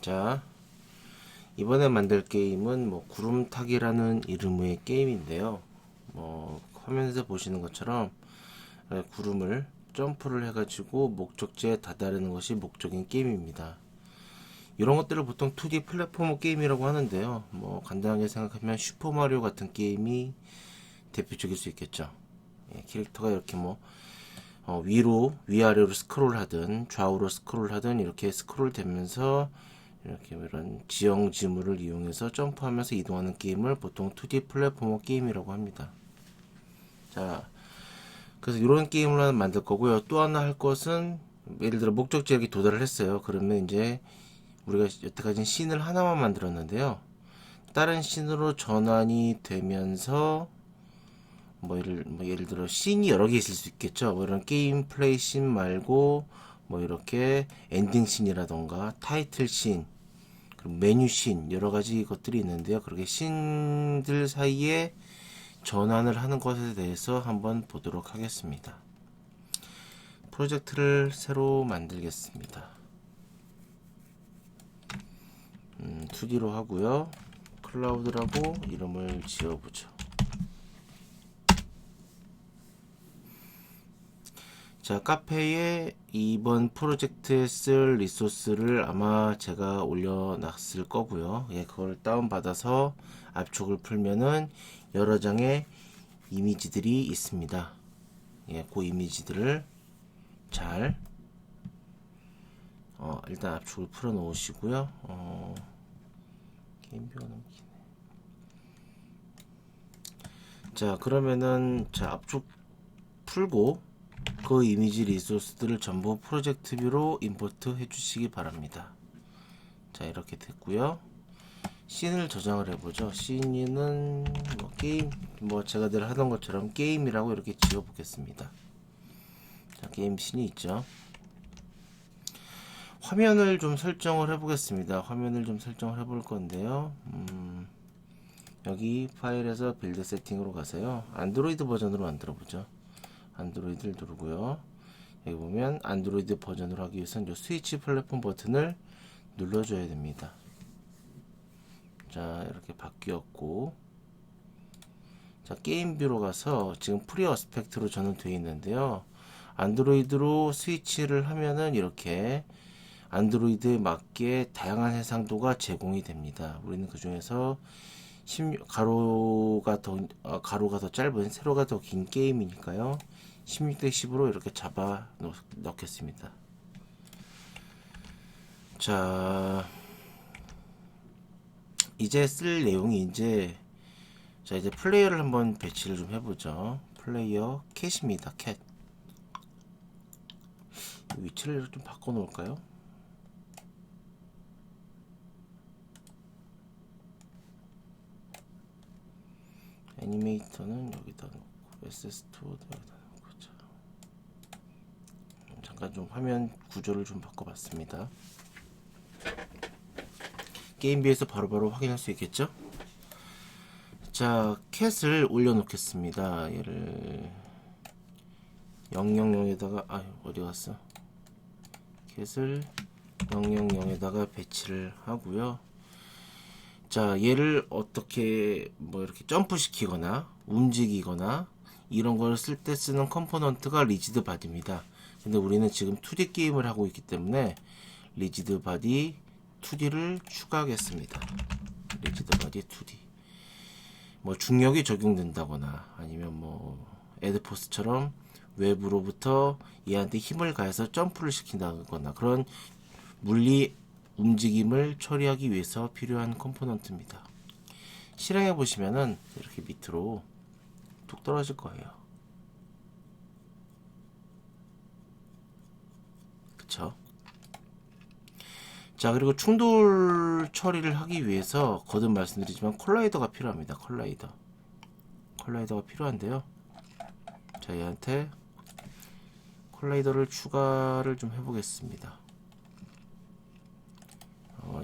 자, 이번에 만들 게임은 구름타기라는 이름의 게임인데요. 화면에서 보시는 것처럼 구름을 점프를 해가지고 목적지에 다다르는 것이 목적인 게임입니다. 이런 것들을 보통 2D 플랫포머 게임이라고 하는데요. 간단하게 생각하면 슈퍼마리오 같은 게임이 대표적일 수 있겠죠. 캐릭터가 이렇게 위로 위아래로 스크롤 하든 좌우로 스크롤 하든 이렇게 스크롤 되면서 이렇게 이런 지형 지물을 이용해서 점프하면서 이동하는 게임을 보통 2D 플랫포머 게임이라고 합니다. 자, 그래서 이런 게임을 하나 만들 거고요. 또 하나 할 것은 예를 들어 목적지에 도달을 했어요. 그러면 이제 우리가 여태까지는 씬을 하나만 만들었는데요. 다른 씬으로 전환이 되면서 예를 들어 씬이 여러 개 있을 수 있겠죠. 이런 게임 플레이 씬 말고 이렇게 엔딩 씬이라던가 타이틀 씬, 그리고 메뉴 씬 여러 가지 것들이 있는데요. 그렇게 씬들 사이에 전환을 하는 것에 대해서 한번 보도록 하겠습니다. 프로젝트를 새로 만들겠습니다. 2D로 하고요. 클라우드라고 이름을 지어보죠. 자, 카페에 이번 프로젝트에 쓸 리소스를 아마 제가 올려놨을 거고요. 그걸 다운받아서 압축을 풀면은 여러 장의 이미지들이 있습니다. 그 이미지들을 잘 일단 압축을 풀어 놓으시고요. 게임뷰가 너무 기네. 자, 그러면은 압축 풀고 그 이미지 리소스들을 전부 프로젝트 뷰로 임포트 해주시기 바랍니다. 자, 이렇게 됐고요. 씬을 저장을 해보죠. 씬은 게임, 제가 늘 하던 것처럼 게임이라고 이렇게 지어보겠습니다. 자, 게임 씬이 있죠. 화면을 좀 설정을 해보겠습니다. 화면을 좀 설정을 해볼 건데요. 여기 파일에서 빌드 세팅으로 가세요. 안드로이드 버전으로 만들어보죠. 안드로이드를 누르고요. 여기 보면 안드로이드 버전으로 하기 위해서는 스위치 플랫폼 버튼을 눌러줘야 됩니다. 자, 이렇게 바뀌었고, 자, 게임 뷰로 가서 지금 프리 어스펙트로 저는 되어 있는데요. 안드로이드로 스위치를 하면은 이렇게 안드로이드에 맞게 다양한 해상도가 제공이 됩니다. 우리는 그 중에서 가로가 더 짧은 세로가 더 긴 게임이니까요. 16:10으로 이렇게 잡아 넣겠습니다. 자, 이제 쓸 내용이 이제 플레이어를 한번 배치를 좀 해보죠. 플레이어 캣입니다. 캣. 위치를 좀 바꿔 놓을까요? 애니메이터는 여기다 놓고 SS2도 여기다 놓고. 자, 잠깐 좀 화면 구조를 좀 바꿔봤습니다. 게임비에서 바로바로 확인할 수 있겠죠? 자, 캣을 올려놓겠습니다. 얘를 000에다가 어디 갔어? 캣을 000에다가 배치를 하고요. 자, 얘를 어떻게 이렇게 점프 시키거나 움직이거나 이런 걸 쓸 때 쓰는 컴포넌트가 리지드 바디입니다. 근데 우리는 지금 2D 게임을 하고 있기 때문에 리지드 바디 2D를 추가하겠습니다. 리지드 바디 2D. 중력이 적용된다거나 아니면 에드포스처럼 외부로부터 얘한테 힘을 가해서 점프를 시킨다거나 그런 물리 움직임을 처리하기 위해서 필요한 컴포넌트입니다. 실행해 보시면은 이렇게 밑으로 툭 떨어질 거예요. 그쵸? 자, 그리고 충돌 처리를 하기 위해서 거듭 말씀드리지만 콜라이더가 필요합니다. 콜라이더가 필요한데요. 자, 얘한테 콜라이더를 추가를 좀 해보겠습니다.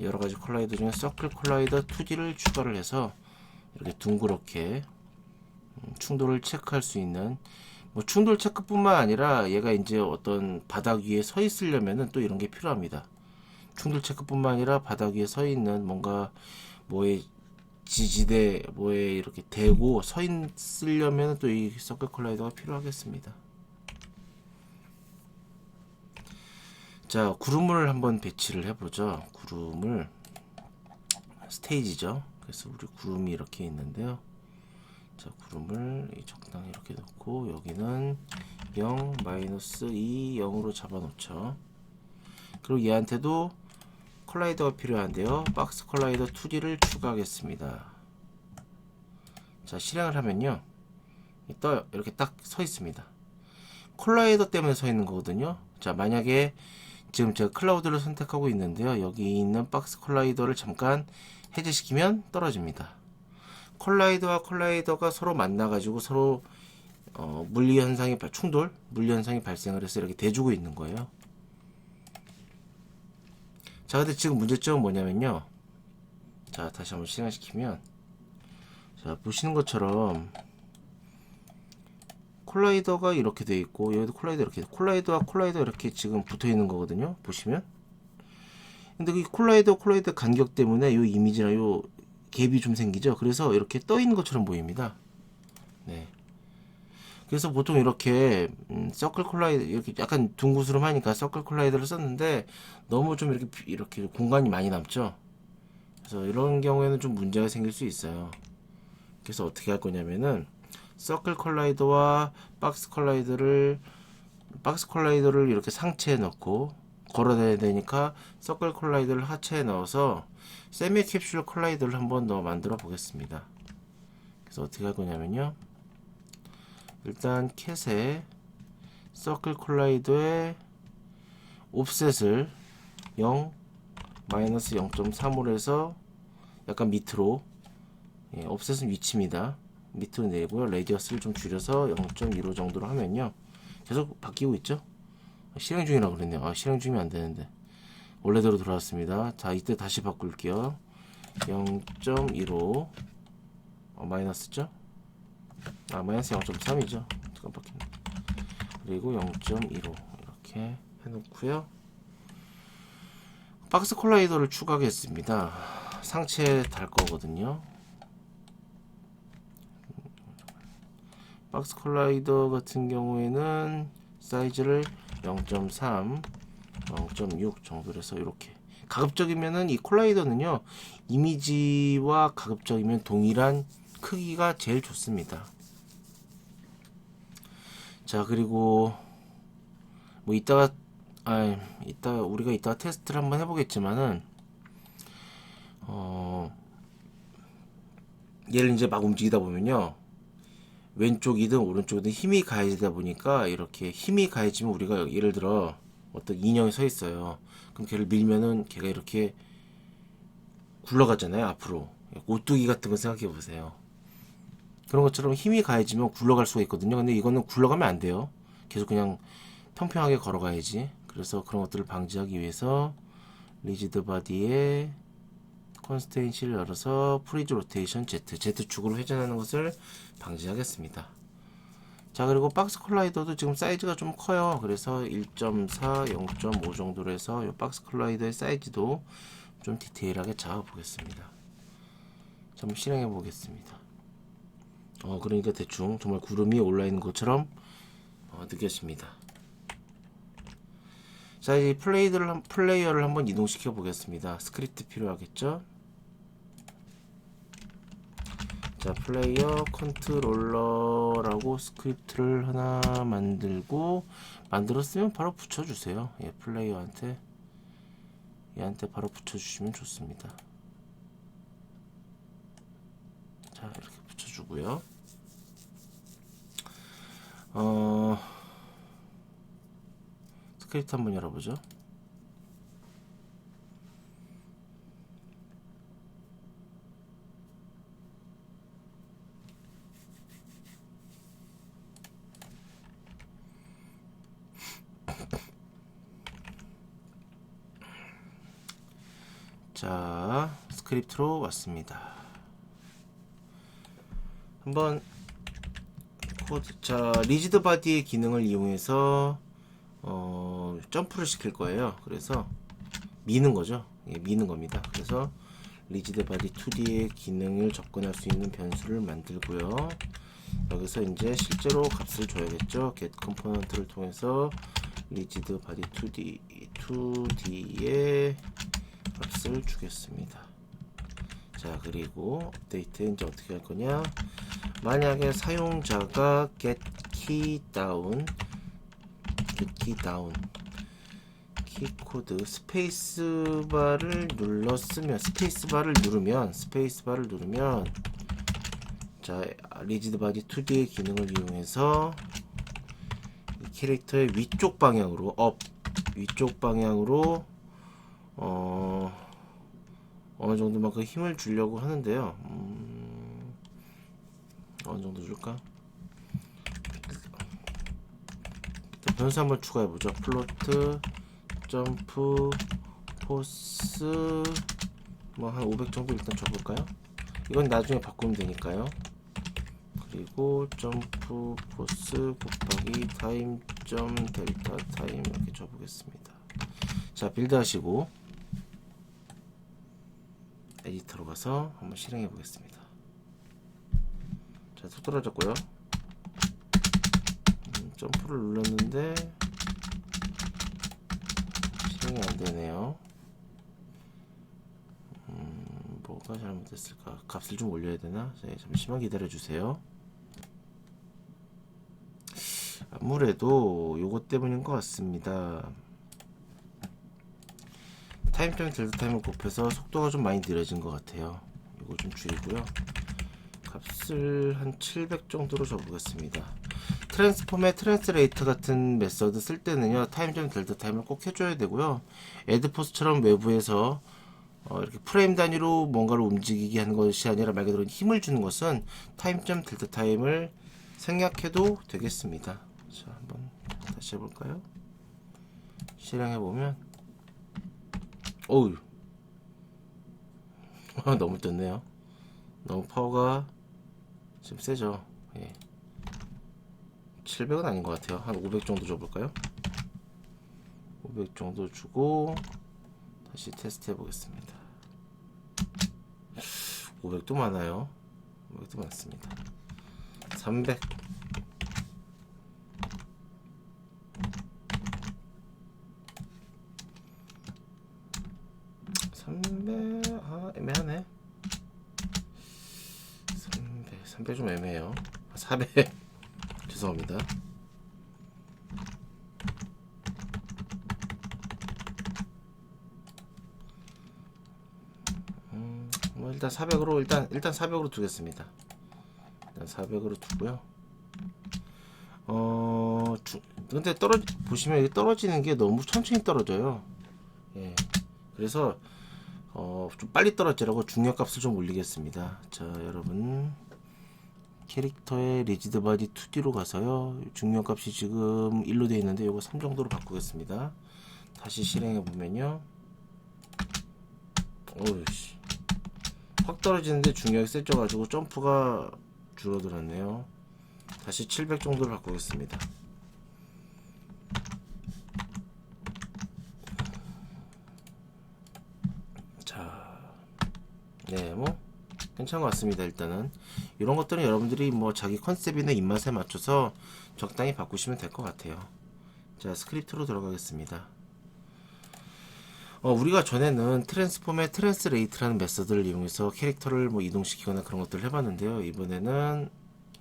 여러가지 콜라이더 중에 서클 콜라이더 2D를 추가를 해서 이렇게 둥그렇게 충돌을 체크할 수 있는 충돌 체크뿐만 아니라 얘가 이제 어떤 바닥 위에 서 있으려면은 또 이런 게 필요합니다. 충돌 체크뿐만 아니라 바닥 위에 서 있는 뭔가 뭐에 지지대 뭐에 이렇게 대고 서 있으려면 또 이 서클 콜라이더가 필요하겠습니다. 자, 구름을 한번 배치를 해보죠. 구름을 스테이지죠. 그래서 우리 구름이 이렇게 있는데요. 자, 구름을 적당히 이렇게 놓고 여기는 0, -2, 0으로 잡아놓죠. 그리고 얘한테도 콜라이더가 필요한데요. 박스 콜라이더 2D를 추가하겠습니다. 자, 실행을 하면요. 떠요. 이렇게 딱 서 있습니다. 콜라이더 때문에 서 있는 거거든요. 자, 만약에 지금 제가 클라우드를 선택하고 있는데요. 여기 있는 박스 콜라이더를 잠깐 해제시키면 떨어집니다. 콜라이더와 콜라이더가 서로 만나가지고 서로 물리 현상이 충돌, 물리 현상이 발생을 해서 이렇게 대주고 있는 거예요. 자, 근데 지금 문제점은 뭐냐면요. 자, 다시 한번 실행시키면, 자, 보시는 것처럼 콜라이더가 이렇게 돼 있고 여기도 콜라이더 이렇게, 콜라이더와 콜라이더 이렇게 지금 붙어 있는 거거든요. 보시면. 근데 이 콜라이더 간격 때문에 이 이미지나 이 갭이 좀 생기죠. 그래서 이렇게 떠 있는 것처럼 보입니다. 네. 그래서 보통 이렇게 서클 콜라이더 이렇게 약간 둥그스름하니까 서클 콜라이더를 썼는데 너무 좀 이렇게 공간이 많이 남죠. 그래서 이런 경우에는 좀 문제가 생길 수 있어요. 그래서 어떻게 할 거냐면은 서클 콜라이더와 박스 콜라이더를 이렇게 상체에 넣고 걸어다녀야 되니까 서클 콜라이더를 하체에 넣어서 세미 캡슐 콜라이더를 한번 더 만들어 보겠습니다. 그래서 어떻게 할 거냐면요. 일단 캣에 서클 콜라이더의 옵셋을 0, -0.3으로 해서 약간 밑으로, 예, 옵셋은 위치입니다. 밑으로 내고요. 레디어스를 좀 줄여서 0.15 정도로 하면요. 계속 바뀌고 있죠? 실행 중이라고 그랬네요. 아, 실행 중이면 안 되는데. 원래대로 돌아왔습니다. 자, 이때 다시 바꿀게요. 0.15 마이너스죠? 아, 마이너스 0.3이죠. 깜빡했네. 그리고 0.15 이렇게 해놓고요. 박스 콜라이더를 추가하겠습니다. 상체에 달 거거든요. 박스 콜라이더 같은 경우에는 사이즈를 0.3, 0.6 정도로 해서 이렇게. 가급적이면은 이 콜라이더는요, 이미지와 가급적이면 동일한 크기가 제일 좋습니다. 자, 그리고 뭐 이따가 우리가 이따가 테스트를 한번 해보겠지만은 얘를 이제 막 움직이다 보면요, 왼쪽이든 오른쪽이든 힘이 가해지다 보니까 이렇게 힘이 가해지면 우리가 예를 들어 어떤 인형이 서 있어요. 그럼 걔를 밀면은 걔가 이렇게 굴러가잖아요. 앞으로 오뚜기 같은 거 생각해 보세요. 그런 것처럼 힘이 가해지면 굴러갈 수가 있거든요. 근데 이거는 굴러가면 안 돼요. 계속 그냥 평평하게 걸어가야지. 그래서 그런 것들을 방지하기 위해서 리지드 바디에 컨스테인시를 열어서 프리즈 로테이션 Z축으로 회전하는 것을 방지하겠습니다. 자, 그리고 박스 콜라이더도 지금 사이즈가 좀 커요. 그래서 1.4, 0.5 정도로 해서 이 박스 콜라이더의 사이즈도 좀 디테일하게 잡아 보겠습니다. 한번 실행해 보겠습니다. 그러니까 대충 정말 구름이 올라 있는 것처럼 느껴집니다. 자, 이 플레이어를 한번 이동시켜 보겠습니다. 스크립트 필요하겠죠? 자, 플레이어 컨트롤러라고 스크립트를 하나 만들었으면 바로 붙여주세요. 예, 플레이어한테 얘한테 바로 붙여주시면 좋습니다. 자, 이렇게 붙여주고요. 스크립트 한번 열어보죠. 자, 스크립트로 왔습니다. 한번 자, 리지드 바디의 기능을 이용해서 점프를 시킬 거예요. 그래서 미는 거죠. 예, 미는 겁니다. 그래서 리지드 바디 2D의 기능을 접근할 수 있는 변수를 만들고요. 여기서 이제 실제로 값을 줘야겠죠. get 컴포넌트를 통해서 리지드 바디 2D의 값을 주겠습니다. 자, 그리고 업데이트 이제 어떻게 할 거냐? 만약에 사용자가 get key down 키코드 스페이스바를 누르면 자, 리지드 바디 2D의 기능을 이용해서 이 캐릭터의 위쪽 방향으로 위쪽 방향으로 어느 정도만큼 힘을 주려고 하는데요. 어느 정도 줄까? 변수 한번 추가해 보죠. 플로트 점프 포스 뭐 한 500 정도 일단 줘볼까요? 이건 나중에 바꾸면 되니까요. 그리고 점프 포스 곱하기 타임 점 델타 타임 이렇게 줘보겠습니다. 자, 빌드 하시고 에디터로 가서 한번 실행해 보겠습니다. 자, 속 떨어졌고요. 점프를 눌렀는데 실행이 안 되네요. 뭐가 잘못됐을까? 값을 좀 올려야 되나? 네, 잠시만 기다려 주세요. 아무래도 요것 때문인 것 같습니다. 타임점 델타 타임을 곱해서 속도가 좀 많이 느려진 것 같아요. 이거 좀 줄이고요. 값을 한 700 정도로 줘보겠습니다. 트랜스폼의 트랜스레이트 같은 메서드 쓸 때는요, 타임점 델타 타임을 꼭 해줘야 되고요. 에드포스처럼 외부에서 이렇게 프레임 단위로 뭔가를 움직이게 하는 것이 아니라 말 그대로 힘을 주는 것은 타임점 델타 타임을 생략해도 되겠습니다. 자, 한번 다시 해볼까요? 실행해보면 어우 너무 떴네요. 너무 파워가 지금 세죠. 예. 700은 아닌 것 같아요. 한 500 정도 줘볼까요? 500 정도 주고 다시 테스트 해보겠습니다. 500도 많아요. 500도 많습니다. 300 애매하네. 300 좀 애매해요. 400 죄송합니다. 뭐 일단 400으로 일단 400으로 두겠습니다. 일단 400으로 두고요. 근데 보시면 이게 떨어지는 게 너무 천천히 떨어져요. 예. 그래서 좀 빨리 떨어지라고 중력값을 좀 올리겠습니다. 자, 여러분 캐릭터의 리지드 바디 2D로 가서요. 중력값이 지금 1로 되어 있는데 이거 3 정도로 바꾸겠습니다. 다시 실행해 보면요. 어우씨. 확 떨어지는데 중력이 세져가지고 점프가 줄어들었네요. 다시 700 정도로 바꾸겠습니다. 자, 네, 뭐 괜찮은 것 같습니다. 일단은 이런 것들은 여러분들이 뭐 자기 컨셉이나 입맛에 맞춰서 적당히 바꾸시면 될 것 같아요. 자, 스크립트로 들어가겠습니다. 우리가 전에는 트랜스폼의 트랜스레이트라는 메서드를 이용해서 캐릭터를 뭐 이동시키거나 그런 것들을 해봤는데요. 이번에는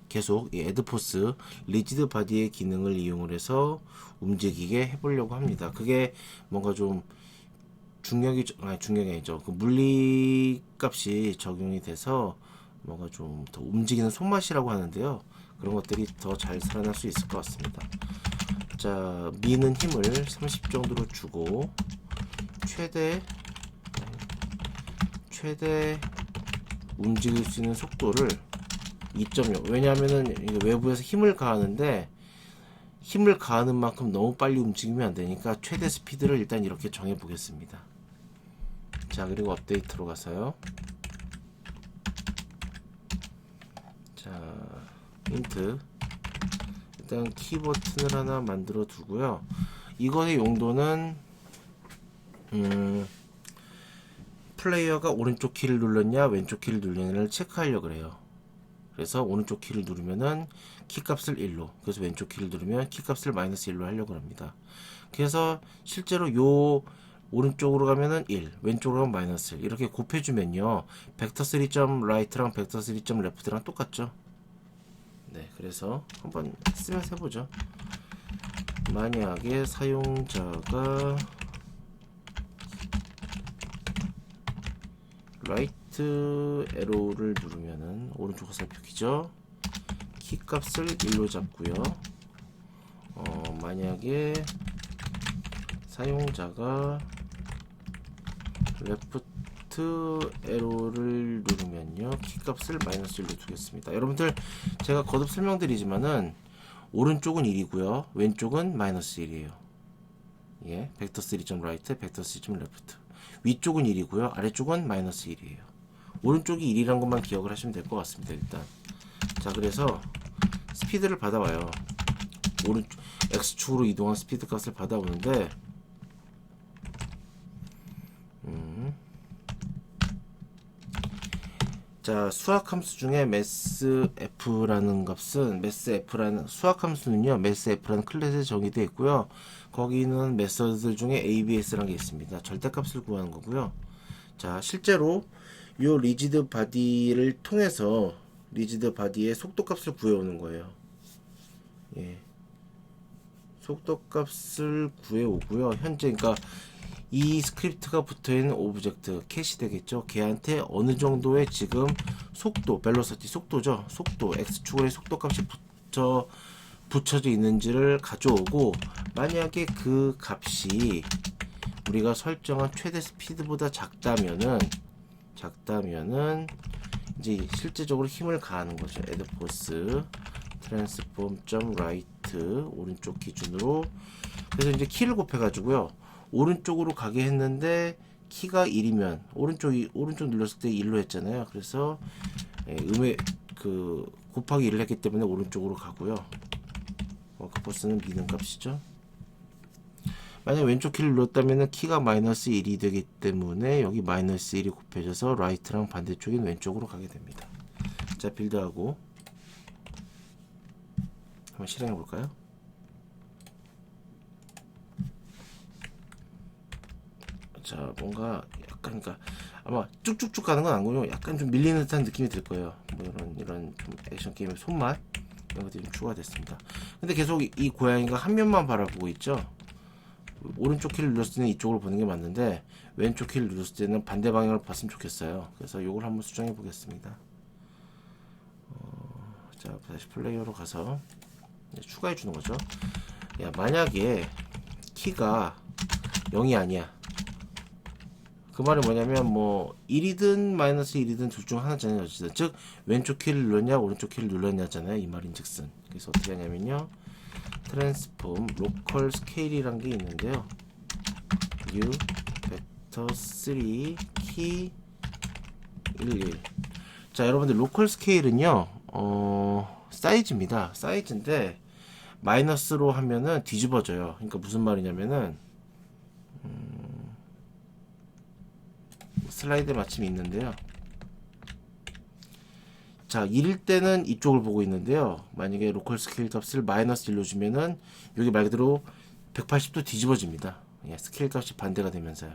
계속 이 에드포스 리지드 바디의 기능을 이용을 해서 움직이게 해보려고 합니다. 그게 뭔가 좀 중력이 아니죠. 그 물리 값이 적용이 돼서 뭔가 좀 더 움직이는 손맛이라고 하는데요. 그런 것들이 더 잘 살아날 수 있을 것 같습니다. 자, 미는 힘을 30 정도로 주고 최대 움직일 수 있는 속도를 2.0. 왜냐하면은 외부에서 힘을 가하는데 힘을 가하는 만큼 너무 빨리 움직이면 안 되니까 최대 스피드를 일단 이렇게 정해 보겠습니다. 자, 그리고 업데이트로 가서요. 자, 힌트. 일단 키 버튼을 하나 만들어 두고요. 이거의 용도는 음, 플레이어가 오른쪽 키를 눌렀냐 왼쪽 키를 눌렀냐를 체크하려고 그래요. 그래서 오른쪽 키를 누르면은 키값을 1로, 그래서 왼쪽 키를 누르면 키값을 마이너스 1로 하려고 합니다. 그래서 실제로 요 오른쪽으로 가면은 1, 왼쪽으로 가면 마이너스 1 이렇게 곱해주면요 벡터 3.right랑 벡터 3.left랑 똑같죠. 네, 그래서 한번 쓰면서 해보죠. 만약에 사용자가 라이트 에로를 누르면은 오른쪽 화살표키죠. 키값을 1로 잡고요. 만약에 사용자가 레프트 에로를 누르면요 키값을 마이너스 1로 두겠습니다. 여러분들 제가 거듭 설명드리지만은 오른쪽은 1이고요 왼쪽은 마이너스 1이에요. 예, 벡터 3.right, 벡터 3.left. 위쪽은 1이고요 아래쪽은 마이너스 1이에요. 오른쪽이 1이란 것만 기억을 하시면 될 것 같습니다. 일단 자, 그래서 스피드를 받아와요. 오른쪽 X축으로 이동한 스피드 값을 받아오는데 자, 수학 함수 중에 mathf라는 값은 mathf라는 수학 함수는요 mathf라는 클래스에 정의되어 있고요. 거기는 메서드 중에 abs라는 게 있습니다. 절대값을 구하는 거고요. 자, 실제로 요 리지드 바디를 통해서 리지드 바디의 속도값을 구해오는 거예요. 예, 속도값을 구해오고요. 현재 그러니까 이 스크립트가 붙어있는 오브젝트 캐시 되겠죠. 걔한테 어느 정도의 지금 속도, 벨로시티 속도죠. 속도 x축의 속도값이 붙여져 있는지를 가져오고, 만약에 그 값이 우리가 설정한 최대 스피드보다 작다면은 이제 실제적으로 힘을 가하는 거죠. add force transform.right 오른쪽 기준으로. 그래서 이제 키를 곱해 가지고요 오른쪽으로 가게 했는데 키가 1이면 오른쪽 눌렀을 때 1로 했잖아요. 그래서 곱하기 1을 했기 때문에 오른쪽으로 가고요. 그 버스는 미는 값이죠. 만약 왼쪽 키를 눌렀다면 키가 마이너스 1이 되기 때문에 여기 마이너스 1이 곱해져서 라이트랑 반대쪽인 왼쪽으로 가게 됩니다. 자, 빌드하고 한번 실행해 볼까요? 자, 뭔가 약간 그러니까 아마 쭉쭉쭉 가는 건 아니고요. 약간 좀 밀리는 듯한 느낌이 들 거예요. 뭐 이런 좀 액션 게임의 손맛 이런 것들이 좀 추가됐습니다. 근데 계속 이 고양이가 한 면만 바라보고 있죠. 오른쪽 키를 눌렀을 때는 이쪽으로 보는 게 맞는데 왼쪽 키를 눌렀을 때는 반대 방향으로 봤으면 좋겠어요. 그래서 이걸 한번 수정해 보겠습니다. 자, 다시 플레이어로 가서 추가해 주는 거죠. 야, 만약에 키가 0이 아니야. 그 말이 뭐냐면 뭐 1이든 마이너스 1이든 둘 중 하나잖아요. 어쨌든 즉 왼쪽 키를 눌렀냐 오른쪽 키를 눌렀냐잖아요. 이 말인즉슨. 그래서 어떻게 하냐면요 트랜스폼 로컬 스케일이란 게 있는데요. u 벡터 3 키 11. 자, 여러분들 로컬 스케일은요 사이즈입니다. 사이즈인데 마이너스로 하면은 뒤집어져요. 그러니까 무슨 말이냐면은 슬라이드 마침이 있는데요. 자, 1일 때는 이쪽을 보고 있는데요. 만약에 로컬 스케일 값을 마이너스 1로 주면은 여기 말 그대로 180도 뒤집어집니다. 예, 스케일 값이 반대가 되면서요.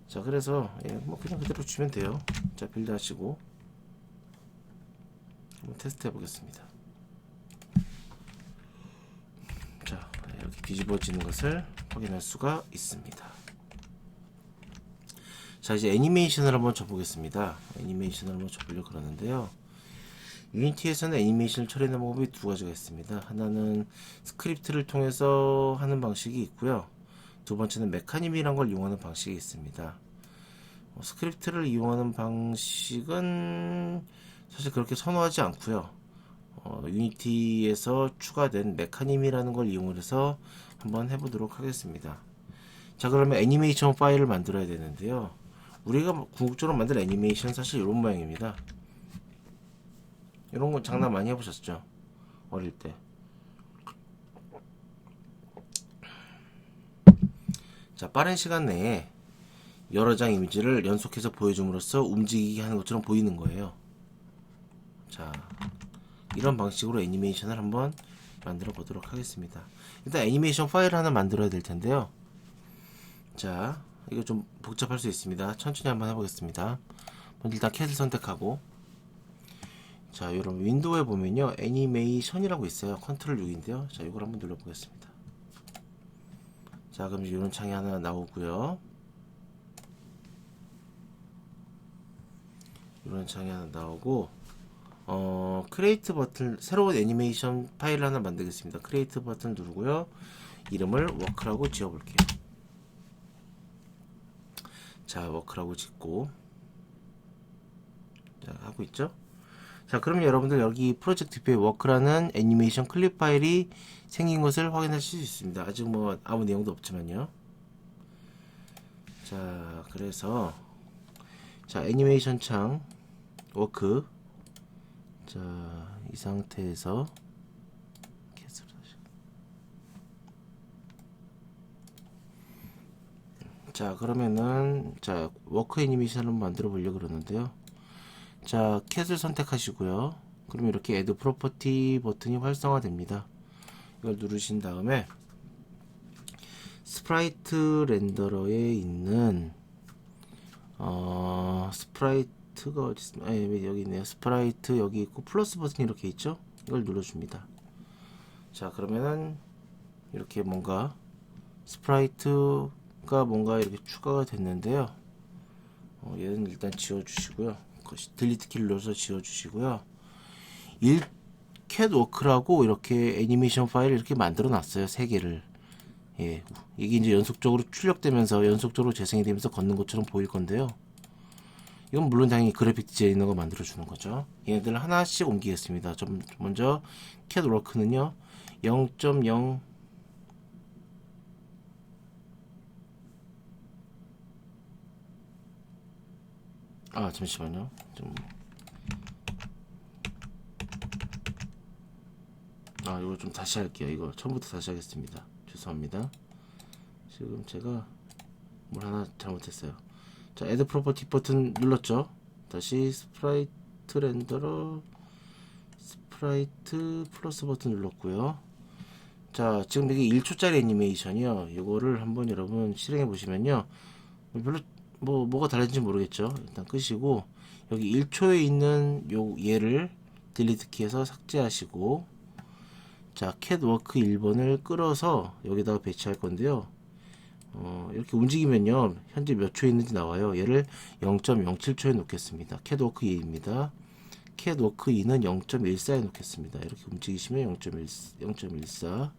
자, 그래서 뭐 그냥 그대로 주면 돼요. 자, 빌드 하시고 한번 테스트 해보겠습니다. 자, 이렇게 뒤집어지는 것을 확인할 수가 있습니다. 자, 이제 애니메이션을 한번 줘보겠습니다. 애니메이션을 한번 줘보려고 그러는데요. 유니티에서는 애니메이션을 처리하는 방법이 두 가지가 있습니다. 하나는 스크립트를 통해서 하는 방식이 있고요. 두 번째는 메커니즘이란 걸 이용하는 방식이 있습니다. 스크립트를 이용하는 방식은 사실 그렇게 선호하지 않고요. 유니티에서 추가된 메커니즘이라는 걸 이용해서 한번 해보도록 하겠습니다. 자, 그러면 애니메이션 파일을 만들어야 되는데요. 우리가 궁극적으로 만든 애니메이션 사실 이런 모양입니다. 이런 거 장난 많이 해보셨죠? 어릴 때. 자, 빠른 시간 내에 여러 장 이미지를 연속해서 보여줌으로써 움직이게 하는 것처럼 보이는 거예요. 자, 이런 방식으로 애니메이션을 한번 만들어 보도록 하겠습니다. 일단 애니메이션 파일을 하나 만들어야 될 텐데요. 자, 이거 좀 복잡할 수 있습니다. 천천히 한번 해보겠습니다. 먼저 일단 캣을 선택하고, 자, 여러분 윈도우에 보면요 애니메이션이라고 있어요. 컨트롤 6인데요. 자, 이걸 한번 눌러보겠습니다. 자, 그럼 이런 창이 하나 나오고요. 이런 창이 하나 나오고, 크리에이트 버튼, 새로운 애니메이션 파일을 하나 만들겠습니다. 크리에이트 버튼 누르고요. 이름을 워크라고 지어볼게요. 자, 워크라고 짓고, 자, 하고 있죠? 자, 그러면 여러분들 여기 프로젝트 뷰에 워크라는 애니메이션 클립 파일이 생긴 것을 확인하실 수 있습니다. 아직 뭐 아무 내용도 없지만요. 자, 그래서 자, 애니메이션 창 워크, 자, 이 상태에서 자, 그러면은 자, 워크 애니메이션을 만들어 보려고 그러는데요. 자, 캣을 선택하시고요. 그럼 이렇게 애드 프로퍼티 버튼이 활성화됩니다. 이걸 누르신 다음에 스프라이트 렌더러에 있는 스프라이트가 어디 있습니까? 아, 여기 있네요. 스프라이트 여기 있고 플러스 버튼이 이렇게 있죠? 이걸 눌러줍니다. 자, 그러면은 이렇게 뭔가 스프라이트가 뭔가 이렇게 추가가 됐는데요. 얘는 일단 지워주시고요. 딜리트 키를 눌러서 지워주시고요. 캣워크라고 이렇게 애니메이션 파일을 이렇게 만들어 놨어요. 3개를. 예, 이게 이제 연속적으로 출력되면서 연속적으로 재생이 되면서 걷는 것처럼 보일 건데요. 이건 물론 당연히 그래픽 디자이너가 있는 거 만들어 주는 거죠. 얘네들 하나씩 옮기겠습니다. 좀 먼저 캣워크는요 0.0 잠시만요. 이거 좀 다시 할게요. 이거 처음부터 다시 하겠습니다. 죄송합니다. 지금 제가 뭘 하나 잘못했어요. 자, 애드 프로퍼티 버튼 눌렀죠. 다시 스프라이트 렌더러, 스프라이트 플러스 버튼 눌렀고요. 자, 지금 이게 1초짜리 애니메이션이요. 이거를 한번 여러분 실행해 보시면요. 별로 뭐가 다른지 모르겠죠. 일단 끄시고 여기 1초에 있는 얘를 딜리트 키에서 삭제하시고, 자, 캣워크 1번을 끌어서 여기다가 배치할 건데요. 이렇게 움직이면요 현재 몇 초에 있는지 나와요. 얘를 0.07초에 놓겠습니다. 캣워크 2입니다. 캣워크 2는 0.14에 놓겠습니다. 이렇게 움직이시면 0.14.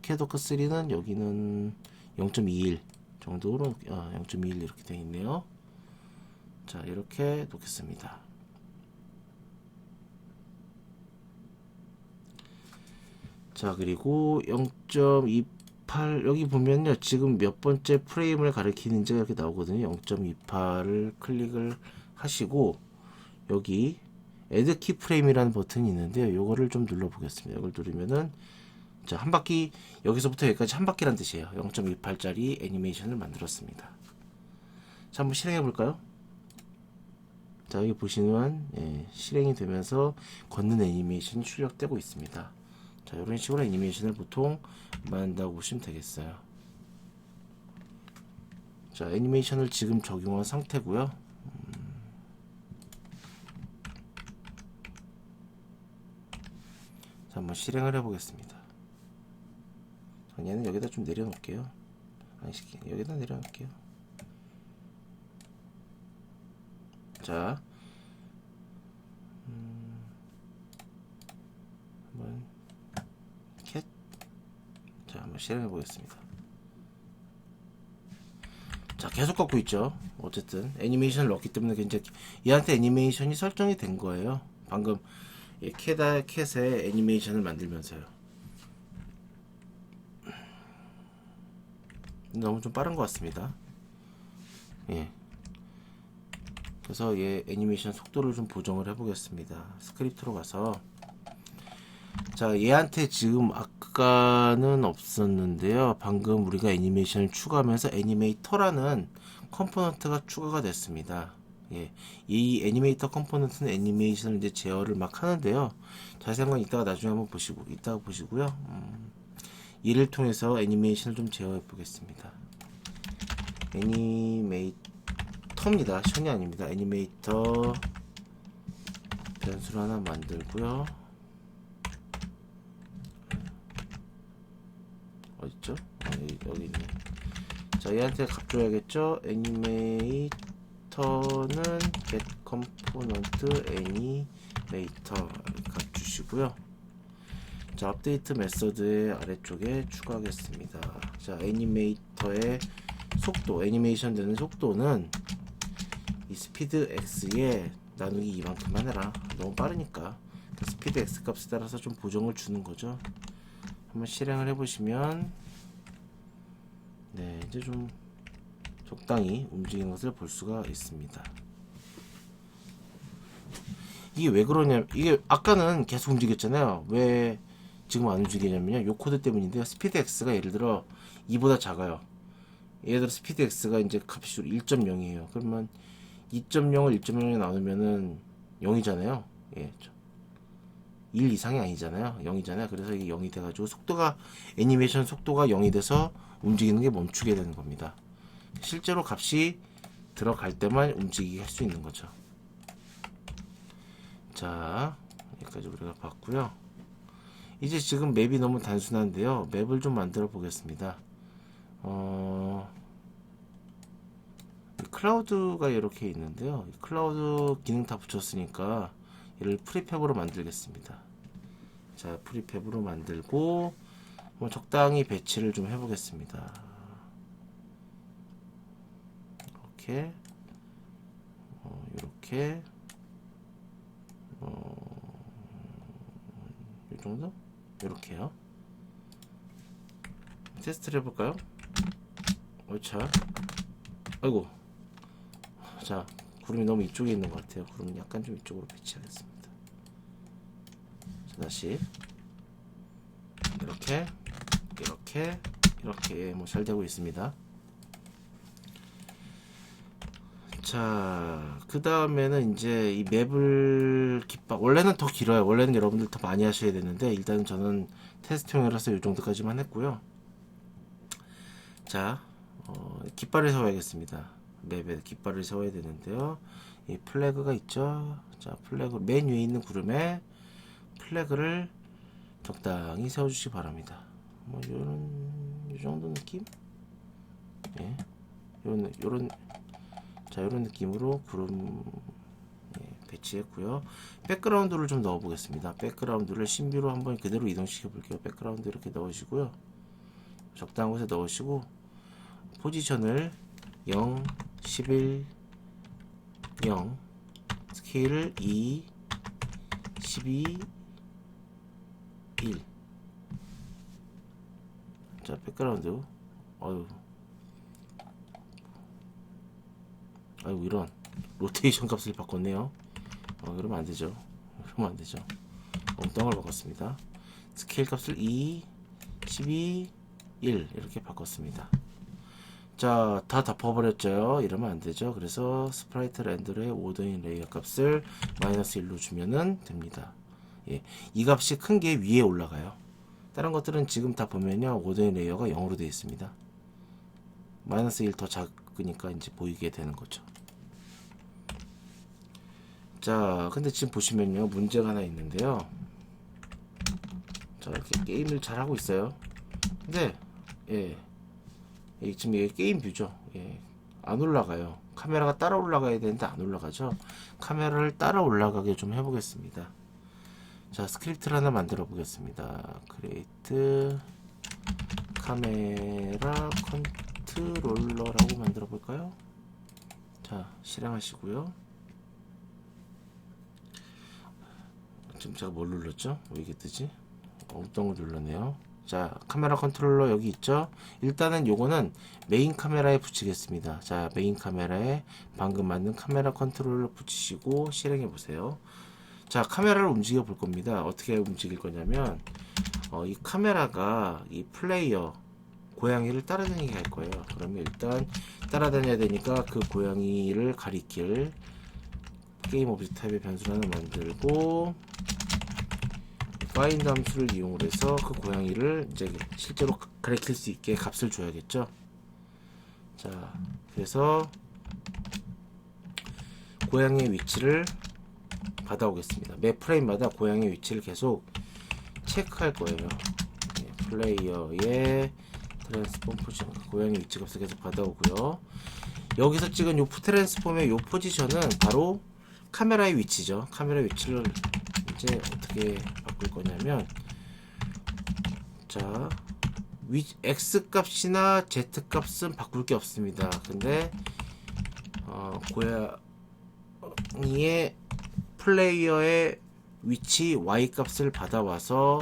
캣워크 3는 여기는 0.21 정도로 0.21 이렇게 되어 있네요. 자, 이렇게 놓겠습니다. 자, 그리고 0.28 여기 보면요 지금 몇 번째 프레임을 가리키는지가 이렇게 나오거든요. 0.28을 클릭을 하시고 여기 애드 키 프레임이라는 버튼이 있는데요. 요거를 좀 눌러 보겠습니다. 이걸 누르면은 자, 한 바퀴 여기서부터 여기까지 한 바퀴란 뜻이에요. 0.28짜리 애니메이션을 만들었습니다. 자, 한번 실행해 볼까요? 자, 여기 보시면 실행이 되면서 걷는 애니메이션이 출력되고 있습니다. 자, 이런 식으로 애니메이션을 보통 만든다고 보시면 되겠어요. 자, 애니메이션을 지금 적용한 상태고요. 자, 한번 실행을 해보겠습니다. 자, 얘는 여기다 좀 내려놓을게요. 여기다 내려놓을게요. 자, 한번 캣. 자, 한번 실행해 보겠습니다. 자, 계속 걷고 있죠. 어쨌든 애니메이션을 넣었기 때문에 이제 얘한테 애니메이션이 설정이 된 거예요. 방금 캣의 애니메이션을 만들면서요. 너무 좀 빠른 것 같습니다. 예. 그래서 얘 애니메이션 속도를 좀 보정을 해보겠습니다. 스크립트로 가서 자, 얘한테 지금 아까는 없었는데요. 방금 우리가 애니메이션을 추가하면서 애니메이터라는 컴포넌트가 추가가 됐습니다. 예, 이 애니메이터 컴포넌트는 애니메이션을 이제 제어를 막 하는데요. 자세한 건 이따가 나중에 한번 이따가 보시고요. 이를 통해서 애니메이션을 좀 제어해 보겠습니다. 애니메이터입니다. 션이 아닙니다. 애니메이터 변수를 하나 만들고요. 어딨죠? 여기 있네. 자, 얘한테 값 줘야겠죠? 애니메이터는 get component 애니메이터 값 주시고요. 자, 업데이트 메서드의 아래쪽에 추가하겠습니다. 자, 애니메이터의 속도, 애니메이션 되는 속도는 이 스피드 x에 나누기 이만큼만 해라. 너무 빠르니까 스피드 x 값에 따라서 좀 보정을 주는 거죠. 한번 실행을 해보시면 네, 이제 좀 적당히 움직이는 것을 볼 수가 있습니다. 이게 왜 그러냐면, 이게 아까는 계속 움직였잖아요. 왜 지금 안 움직이냐면요, 요 코드 때문인데요. 스피드 x가 예를 들어 2보다 작아요. 예를 들어 스피드 x가 이제 값이 1.0이에요 그러면 2.0을 1.0에 나누면은 0이잖아요. 예, 1 이상이 아니잖아요. 0이잖아요. 그래서 이게 0이 돼가지고 속도가, 애니메이션 속도가 0이 돼서 움직이는 게 멈추게 되는 겁니다. 실제로 값이 들어갈 때만 움직이게 할 수 있는 거죠. 자, 여기까지 우리가 봤고요. 이제 지금 맵이 너무 단순한데요. 맵을 좀 만들어 보겠습니다. 클라우드가 이렇게 있는데요. 클라우드 기능 다 붙였으니까 얘를 프리팹으로 만들겠습니다. 자, 프리팹으로 만들고 뭐 적당히 배치를 좀 해보겠습니다. 이렇게 이렇게 이 정도? 이렇게요. 테스트를 해볼까요? 자, 아이고, 자, 구름이 너무 이쪽에 있는 것 같아요. 구름은 약간 좀 이쪽으로 배치하겠습니다. 자, 다시 이렇게 이렇게 뭐 잘 되고 있습니다. 자, 그 다음에는 이제 이 맵을 원래는 더 길어요. 원래는 여러분들 더 많이 하셔야 되는데 일단은 저는 테스트용이라서 이 정도까지만 했고요. 자, 깃발을 세워야겠습니다. 맵에 깃발을 세워야 되는데요. 이 플래그가 있죠. 자, 플래그 맨 위에 있는 구름에 플래그를 적당히 세워주시기 바랍니다. 뭐 이 정도 느낌? 예, 요런 자, 이런 느낌으로 구름 배치했고요. 백그라운드를 좀 넣어 보겠습니다. 백그라운드를 신비로 한번 그대로 이동시켜 볼게요. 백그라운드 이렇게 넣으시고요. 적당한 곳에 넣으시고 포지션을 0, 11, 0, 스케일을 2, 12, 1. 자, 백그라운드. 아이고, 이런 로테이션 값을 바꿨네요. 그러면 안되죠. 그러면 안되죠. 엉뚱한 걸 바꿨습니다. 스케일 값을 2, 12, 1 이렇게 바꿨습니다. 자, 다 덮어버렸죠. 이러면 안되죠. 그래서 스프라이트 렌더의 오더인 레이어 값을 -1로 주면은 됩니다. 예, 이 값이 큰 게 위에 올라가요. 다른 것들은 지금 다 보면요, 오더인 레이어가 0으로 되어 있습니다. -1 더 작으니까 이제 보이게 되는 거죠. 자, 근데 지금 보시면요, 문제가 하나 있는데요. 자, 이렇게 게임을 잘 하고 있어요. 근데 지금 이게 게임 뷰죠. 안 올라가요. 카메라가 따라 올라가야 되는데 안 올라가죠. 카메라를 따라 올라가게 좀 해보겠습니다. 자, 스크립트를 하나 만들어 보겠습니다. create 카메라 컨트롤러라고 만들어 볼까요? 자, 실행하시고요. 지금 제가 뭘 눌렀죠? 왜 이게 뜨지? 어떤 걸 눌렀네요. 자, 카메라 컨트롤러 여기 있죠? 일단은 요거는 메인 카메라에 붙이겠습니다. 자, 메인 카메라에 방금 만든 카메라 컨트롤러 붙이시고 실행해 보세요. 자, 카메라를 움직여 볼 겁니다. 어떻게 움직일 거냐면 이 카메라가 이 플레이어 고양이를 따라다니게 할 거예요. 그러면 일단 따라다녀야 되니까 그 고양이를 가리킬 게임 오브젝트 타입의 변수를 하나 만들고 find 함수를 이용을 해서 그 고양이를 이제 실제로 가리킬 수 있게 값을 줘야겠죠. 자, 그래서 고양이의 위치를 받아오겠습니다. 매 프레임마다 고양이의 위치를 계속 체크할 거예요. 플레이어의 트랜스폼 포지션, 고양이 위치 값을 계속 받아오고요. 여기서 찍은 요 트랜스폼의 요 포지션은 바로 카메라의 위치죠. 카메라 위치를 이제 어떻게 바꿀 거냐면, 자, X 값이나 Z 값은 바꿀 게 없습니다. 근데 고양이의 플레이어의 위치 Y 값을 받아와서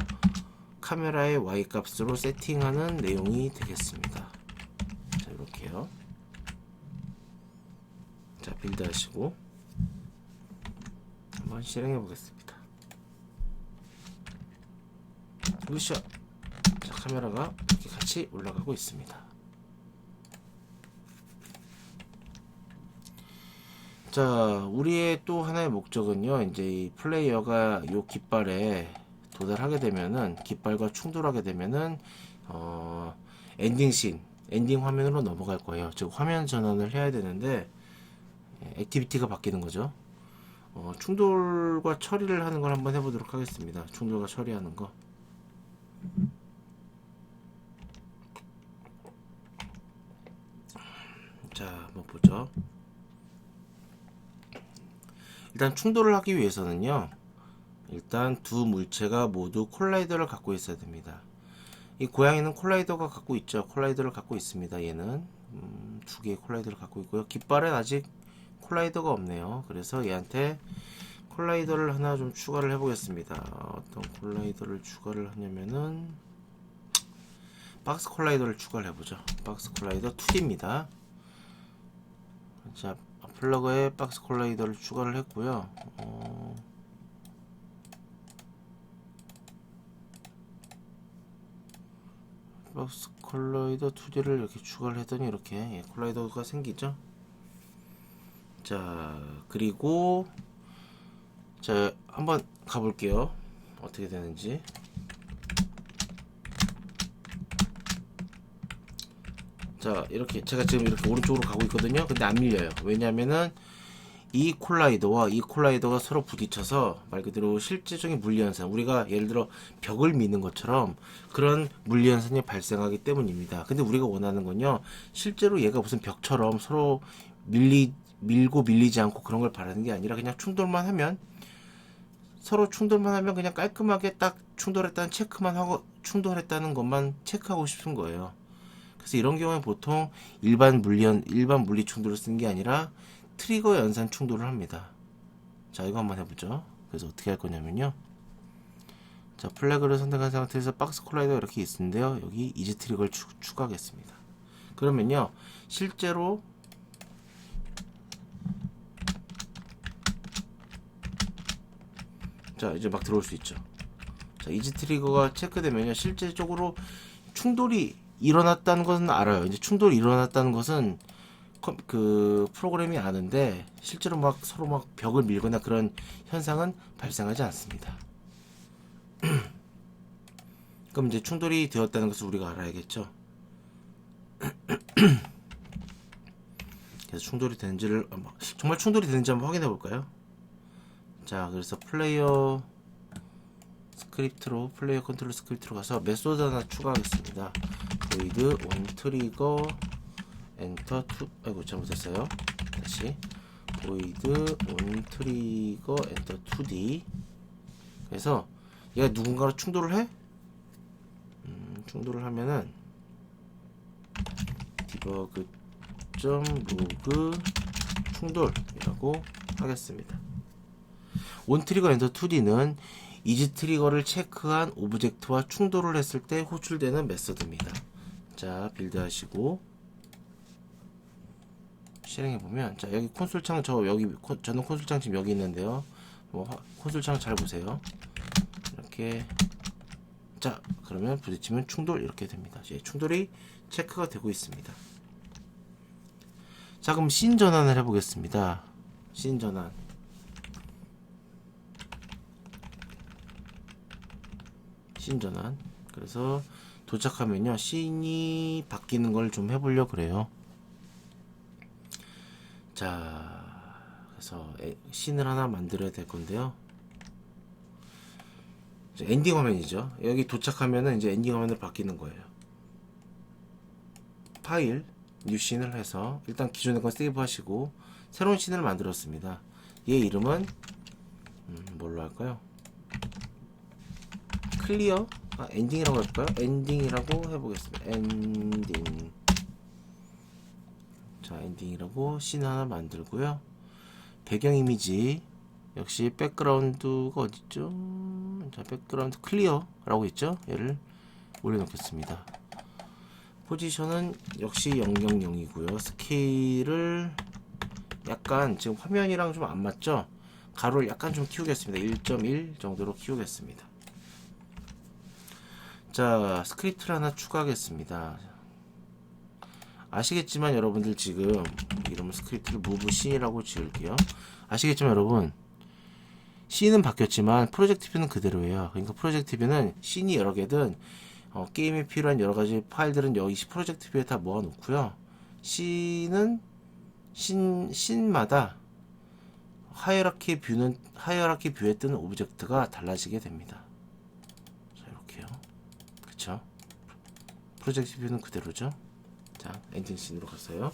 카메라의 Y 값으로 세팅하는 내용이 되겠습니다. 자, 이렇게요. 자, 빌드 하시고 한번 실행해 보겠습니다. 으쌰. 자, 카메라가 이렇게 같이 올라가고 있습니다. 자, 우리의 또 하나의 목적은요, 이제 이 플레이어가 요 깃발에 도달하게 되면은, 깃발과 충돌하게 되면은 엔딩 화면으로 넘어갈 거예요. 즉 화면 전환을 해야 되는데 액티비티가 바뀌는 거죠. 충돌과 처리를 하는 걸 한번 해보도록 하겠습니다. 충돌과 처리하는 거. 자, 한번 보죠. 일단 충돌을 하기 위해서는요, 일단 두 물체가 모두 콜라이더를 갖고 있어야 됩니다. 이 고양이는 콜라이더가 갖고 있죠. 콜라이더를 갖고 있습니다. 얘는 두 개의 콜라이더를 갖고 있고요. 깃발은 아직 콜라이더가 없네요. 그래서 얘한테 콜라이더를 하나 좀 추가를 해 보겠습니다. 어떤 콜라이더를 추가를 하냐면은 박스 콜라이더를 추가를 해보죠. 박스 콜라이더 2D입니다. 자, 플러그에 박스 콜라이더를 추가를 했고요. 박스 콜라이더 2D를 이렇게 추가를 했더니 이렇게 콜라이더가 생기죠. 자, 그리고 자, 한번 가볼게요. 어떻게 되는지. 자, 이렇게 제가 지금 이렇게 오른쪽으로 가고 있거든요. 근데 안 밀려요. 왜냐면은 이 콜라이더와 이 콜라이더가 서로 부딪혀서 말 그대로 실제적인 물리현상, 우리가 예를 들어 벽을 미는 것처럼 그런 물리현상이 발생하기 때문입니다. 근데 우리가 원하는 건요, 실제로 얘가 무슨 벽처럼 서로 밀고 밀리지 않고 그런 걸 바라는 게 아니라 그냥 충돌만 하면, 서로 충돌만 하면 그냥 깔끔하게 딱 충돌했다는 체크만 하고, 충돌했다는 것만 체크하고 싶은 거예요. 그래서 이런 경우에 보통 일반 물리 충돌을 쓰는 게 아니라 트리거 연산 충돌을 합니다. 자, 이거 한번 해보죠. 그래서 어떻게 할 거냐면요, 자, 플래그를 선택한 상태에서 박스 콜라이더 이렇게 있는데요, 여기 이지 트리거를 추가하겠습니다. 그러면요, 실제로 자, 이제 막 들어올 수 있죠. 자, 이지 트리거가 체크되면요, 실제적으로 충돌이 일어났다는 것은 알아요. 이제 충돌이 일어났다는 것은 그 프로그램이 아는데, 실제로 막 서로 막 벽을 밀거나 그런 현상은 발생하지 않습니다. 그럼 이제 충돌이 되었다는 것을 우리가 알아야겠죠. 그래서 충돌이 되는지를 정말 충돌이 되는지 한번 확인해 볼까요? 자, 그래서 플레이어 스크립트로, 플레이어 컨트롤 스크립트로 가서 메소드 하나 추가하겠습니다. void on trigger enter to, 아이고 잘못했어요. 다시 void on trigger enter 2D. 그래서 얘가 누군가로 충돌을 해? 충돌을 하면은 debug.log 충돌이라고 하겠습니다. on trigger enter 2D는 이지 트리거를 체크한 오브젝트와 충돌을 했을 때 호출되는 메서드입니다. 자, 빌드 하시고 실행해 보면, 자, 여기 콘솔 창, 저는 콘솔 창 지금 여기 있는데요. 뭐 콘솔 창 잘 보세요. 이렇게. 자, 그러면 부딪히면 충돌 이렇게 됩니다. 이제 충돌이 체크가 되고 있습니다. 자, 그럼 씬 전환을 해보겠습니다. 씬 전환. 씬 전환. 그래서 도착하면요, 씬이 바뀌는 걸 좀 해보려고 그래요. 자, 그래서 씬을 하나 만들어야 될 건데요. 엔딩 화면이죠. 여기 도착하면은 이제 엔딩 화면으로 바뀌는 거예요. 파일, 뉴 씬을 해서 일단 기존의 건 세이브 하시고 새로운 씬을 만들었습니다. 얘 이름은 뭘로 할까요? 클리어? 엔딩이라고 할까요? 엔딩이라고 해보겠습니다. 엔딩. 자, 엔딩이라고 씬 하나 만들고요. 배경 이미지 역시 백그라운드가 어딨죠? 자, 백그라운드 클리어라고 있죠? 얘를 올려놓겠습니다. 포지션은 역시 000이고요. 스케일을 약간 지금 화면이랑 좀 안 맞죠? 가로를 약간 좀 키우겠습니다. 1.1 정도로 키우겠습니다. 자, 스크립트를 하나 추가하겠습니다. 아시겠지만 여러분들 지금 이름 스크립트를 move 씬이라고 지을게요. 아시겠지만 여러분, 씬은 바뀌었지만 프로젝트 뷰는 그대로예요. 그러니까 프로젝트 뷰는 씬이 여러 개든 게임에 필요한 여러 가지 파일들은 여기 프로젝트 뷰에 다 모아 놓고요. 씬은 씬마다 하이어라키 뷰에 뜨는 오브젝트가 달라지게 됩니다. 자, 이렇게요. 그쵸? 프로젝트 뷰는 그대로죠. 자, 엔딩 씬으로 갔어요.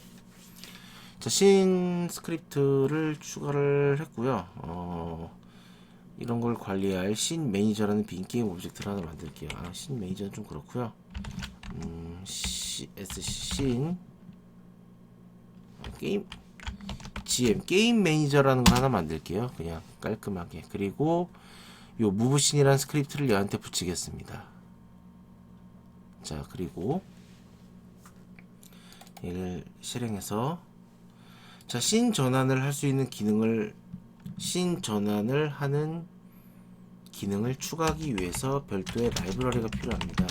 자, 씬 스크립트를 추가를 했고요. 이런 걸 관리할 씬 매니저라는 빈 게임 오브젝트를 하나 만들게요. 씬 매니저는 좀 그렇고요. 씬 게임 매니저라는 걸 하나 만들게요. 그냥 깔끔하게. 그리고 요 무브 씬이라는 스크립트를 얘한테 붙이겠습니다. 자, 그리고 얘를 실행해서 자, 씬 전환을 할 수 있는 씬 전환을 하는 기능을 추가하기 위해서 별도의 라이브러리가 필요합니다.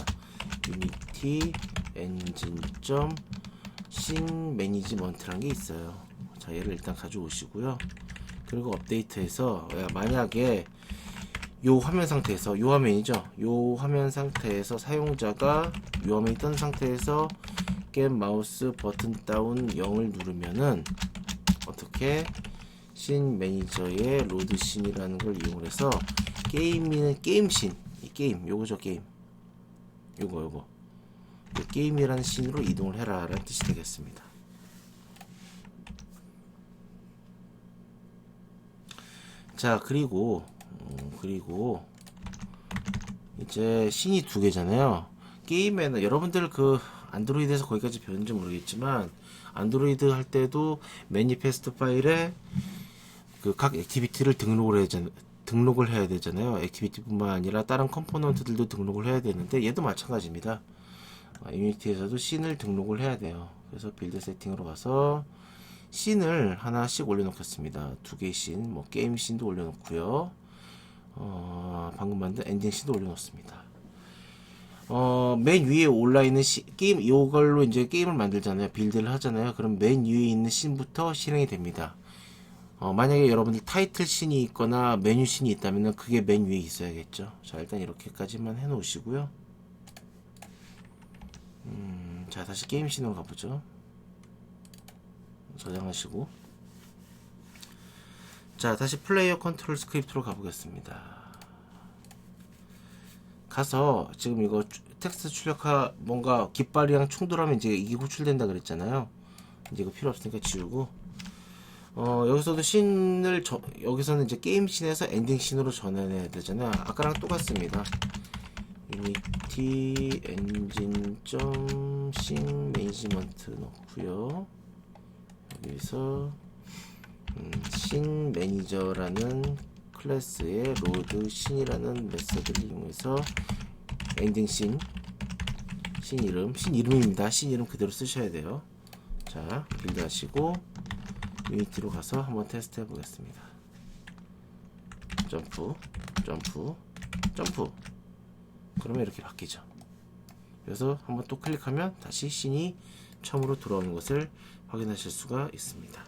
유니티 엔진 씬 매니지먼트라는 게 있어요. 자, 얘를 일단 가져오시고요. 그리고 업데이트해서 만약에 요 화면 상태에서 요 화면이죠. 요 화면 상태에서 사용자가 요 화면이 뜬 상태에서 게임 마우스 버튼 다운 0을 누르면은 어떻게 씬 매니저의 로드 씬이라는 걸 이용해서 게임 씬, 이 게임 요거죠. 게임 요거 게임이라는 씬으로 이동을 해라 라는 뜻이 되겠습니다. 자, 그리고 이제 씬이 두 개잖아요. 게임에는 여러분들 그 안드로이드에서 거기까지 배웠는지 모르겠지만 안드로이드 할 때도 매니페스트 파일에 그 각 액티비티를 등록을 해야 되잖아요. 액티비티뿐만 아니라 다른 컴포넌트들도 등록을 해야 되는데 얘도 마찬가지입니다. 유니티에서도 씬을 등록을 해야 돼요. 그래서 빌드 세팅으로 가서 씬을 하나씩 올려놓겠습니다. 두 개의 씬, 뭐 게임 씬도 올려놓고요. 방금 만든 엔딩 씬도 올려놓습니다. 맨 위에 올라 있는 게임 이걸로 이제 게임을 만들잖아요. 빌드를 하잖아요. 그럼 맨 위에 있는 씬부터 실행이 됩니다. 만약에 여러분들 타이틀 씬이 있거나 메뉴 씬이 있다면 그게 맨 위에 있어야겠죠. 자, 일단 이렇게까지만 해 놓으시고요. 자, 다시 게임 씬으로 가보죠. 저장하시고 자, 다시 플레이어 컨트롤 스크립트로 가보겠습니다. 가서 지금 이거 텍스트 출력하 뭔가 깃발이랑 충돌하면 이제 이게 호출된다 그랬잖아요. 이제 이거 필요 없으니까 지우고 여기서도 씬을 여기서는 이제 게임 씬에서 엔딩 씬으로 전환해야 되잖아요. 아까랑 똑같습니다. 유니티 엔진 씬 매니지먼트 넣고요. 여기서 씬 매니저라는 클래스의 로드 씬이라는 메서드를 이용해서 엔딩 씬 이름입니다. 씬 이름 그대로 쓰셔야 돼요. 자, 빌드 하시고 유니티로 가서 한번 테스트 해 보겠습니다. 점프, 점프, 점프. 그러면 이렇게 바뀌죠. 그래서 한번 또 클릭하면 다시 씬이 처음으로 돌아오는 것을 확인하실 수가 있습니다.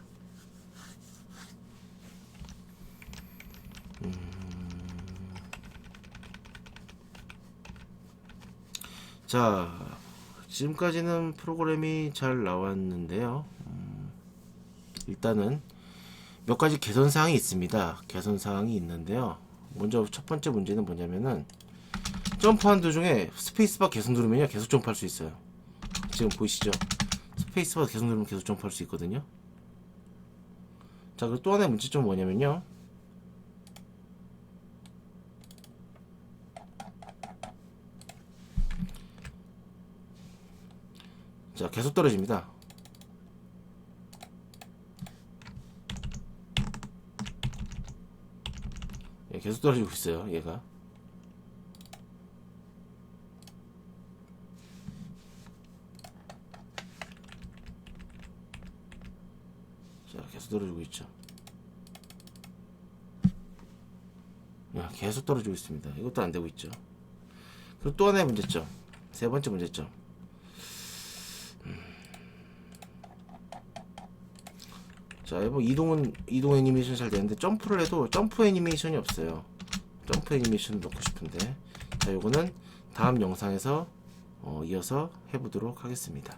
자, 지금까지는 프로그램이 잘 나왔는데요. 일단은 몇 가지 개선 사항이 있습니다. 개선 사항이 있는데요. 먼저 첫 번째 문제는 뭐냐면은 점프하는 도중에 스페이스바 계속 누르면요 계속 점프할 수 있어요. 지금 보이시죠? 스페이스바 계속 누르면 계속 점프할 수 있거든요. 자, 그리고 또 하나의 문제점은 뭐냐면요, 자, 계속 떨어집니다. 예, 계속 떨어지고 있어요, 얘가. 자, 계속 떨어지고 있죠. 야, 계속 떨어지고 있습니다. 이것도 안 되고 있죠. 그리고 또 하나의 문제점, 세 번째 문제점. 자, 뭐 이동 애니메이션 잘 되는데 점프를 해도 점프 애니메이션이 없어요. 점프 애니메이션을 넣고 싶은데, 자, 요거는 다음 영상에서 이어서 해보도록 하겠습니다.